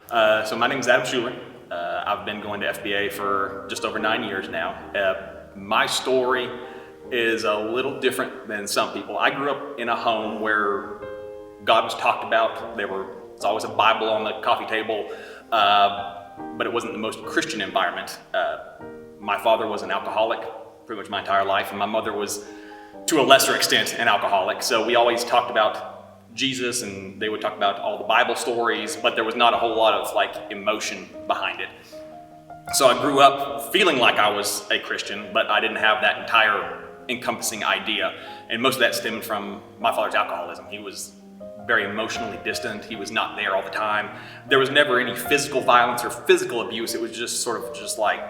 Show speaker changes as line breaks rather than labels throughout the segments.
So my name is Adam Shuler. I've been going to FBA for just over 9 years now. My story is a little different than some people. I grew up in a home where God was talked about. There's always a Bible on the coffee table, but it wasn't the most Christian environment. My father was an alcoholic pretty much my entire life, and my mother was, to a lesser extent, an alcoholic. So we always talked about Jesus, and they would talk about all the Bible stories, but there was not a whole lot of emotion behind it. So I grew up feeling like I was a Christian, but I didn't have that entire encompassing idea. And most of that stemmed from my father's alcoholism. He was very emotionally distant. He was not there all the time. There was never any physical violence or physical abuse. It was just sort of just like,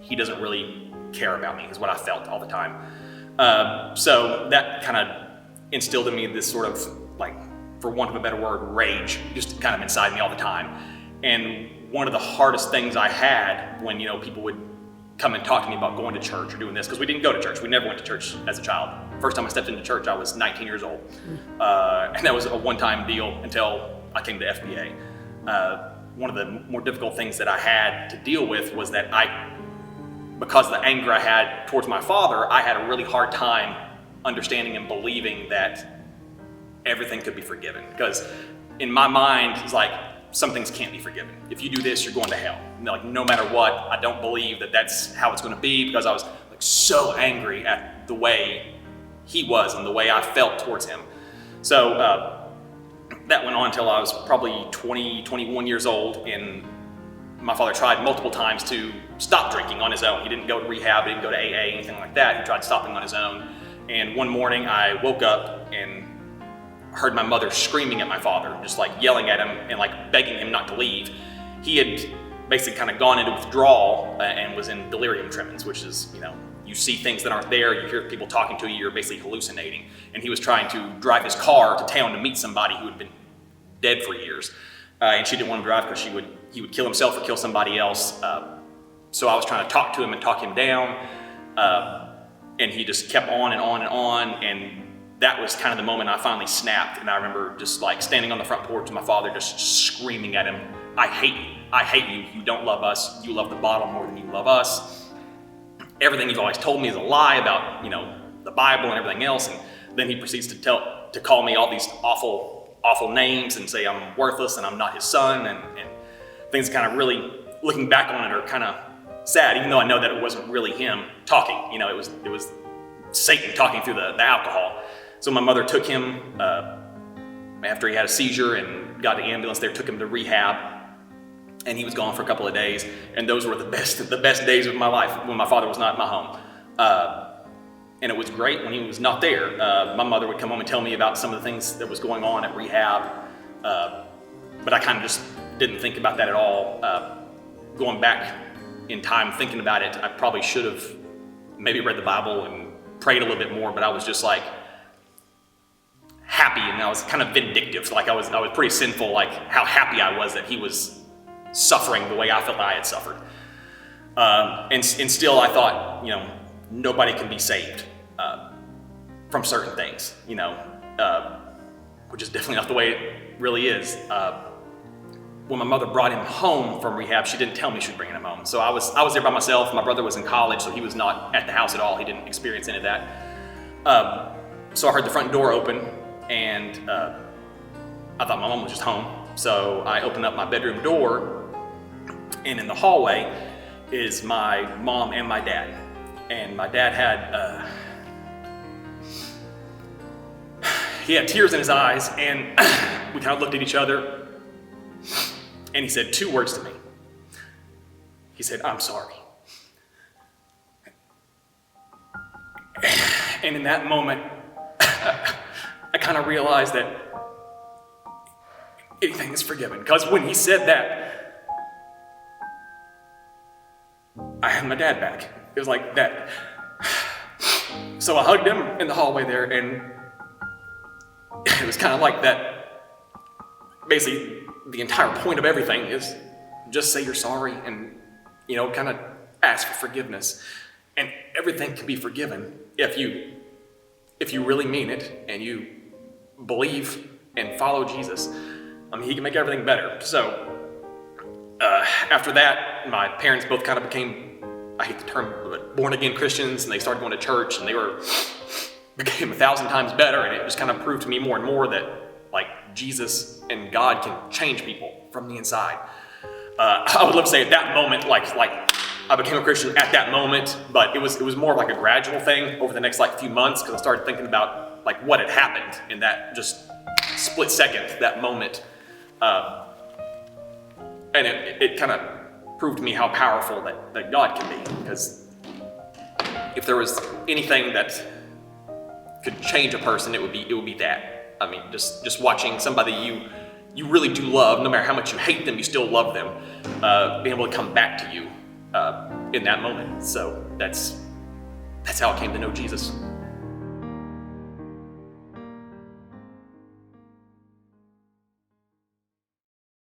he doesn't really care about me, is what I felt all the time. So that kind of instilled in me this sort of, for want of a better word, rage, just kind of inside me all the time. And one of the hardest things I had when, people would come and talk to me about going to church or doing this, because we didn't go to church. We never went to church as a child. First time I stepped into church, I was 19 years old. And that was a one-time deal until I came to FBA. One of the more difficult things that I had to deal with was that because of the anger I had towards my father, I had a really hard time understanding and believing that everything could be forgiven. Because in my mind, it's like, some things can't be forgiven. If you do this, you're going to hell. No matter what, I don't believe that that's how it's going to be, because I was so angry at the way he was and the way I felt towards him. So that went on until I was probably 20, 21 years old, and my father tried multiple times to stop drinking on his own. He didn't go to rehab, he didn't go to AA, anything like that. He tried stopping on his own. And one morning I woke up and heard my mother screaming at my father, just yelling at him and begging him not to leave. He had basically kind of gone into withdrawal and was in delirium tremens, which is, you see things that aren't there, you hear people talking to you, you're basically hallucinating. And he was trying to drive his car to town to meet somebody who had been dead for years. And she didn't want him to drive because he would kill himself or kill somebody else. So I was trying to talk to him and talk him down. And he just kept on and on and on. And that was kind of the moment I finally snapped. And I remember just standing on the front porch with my father, just screaming at him, I hate you. I hate you. You don't love us. You love the bottle more than you love us. Everything you've always told me is a lie about, the Bible and everything else. And then he proceeds to call me all these awful names and say I'm worthless and I'm not his son. And things kind of really, looking back on it, are kind of sad, even though I know that it wasn't really him talking. It was Satan talking through the alcohol. So my mother took him after he had a seizure and got the ambulance there, took him to rehab, and he was gone for a couple of days. And those were the best days of my life when my father was not in my home. And it was great when he was not there. My mother would come home and tell me about some of the things that was going on at rehab, but I kind of just didn't think about that at all. Going back in time thinking about it, I probably should have maybe read the Bible and prayed a little bit more, but I was just happy, and I was kind of vindictive. I was pretty sinful, how happy I was that he was suffering the way I felt I had suffered. And still I thought, nobody can be saved from certain things, which is definitely not the way it really is. When my mother brought him home from rehab, she didn't tell me she was bringing him home. So I was there by myself. My brother was in college, so he was not at the house at all. He didn't experience any of that. So I heard the front door open, and I thought my mom was just home. So I opened up my bedroom door, and in the hallway is my mom and my dad. And my dad he had tears in his eyes, and we kind of looked at each other. And he said 2 words to me. He said, I'm sorry. And in that moment, I kind of realized that anything is forgiven. Because when he said that, I had my dad back. It was like that. So I hugged him in the hallway there, and it was kind of like that. Basically, the entire point of everything is just say you're sorry and, kind of ask for forgiveness. And everything can be forgiven if you really mean it and you believe and follow Jesus. He can make everything better. So After that, my parents both kind of became, I hate the term, but born again Christians, and they started going to church, and they became 1,000 times better, and it just kind of proved to me more and more that like Jesus and God can change people from the inside. I would love to say at that moment, like I became a Christian at that moment, but it was more of like a gradual thing over the next like few months, because I started thinking about like what had happened in that just split second, that moment. And it kind of proved to me how powerful that God can be, because if there was anything that could change a person, it would be that. I mean, just watching somebody you really do love, no matter how much you hate them, you still love them, being able to come back to you in that moment. So that's how I came to know Jesus.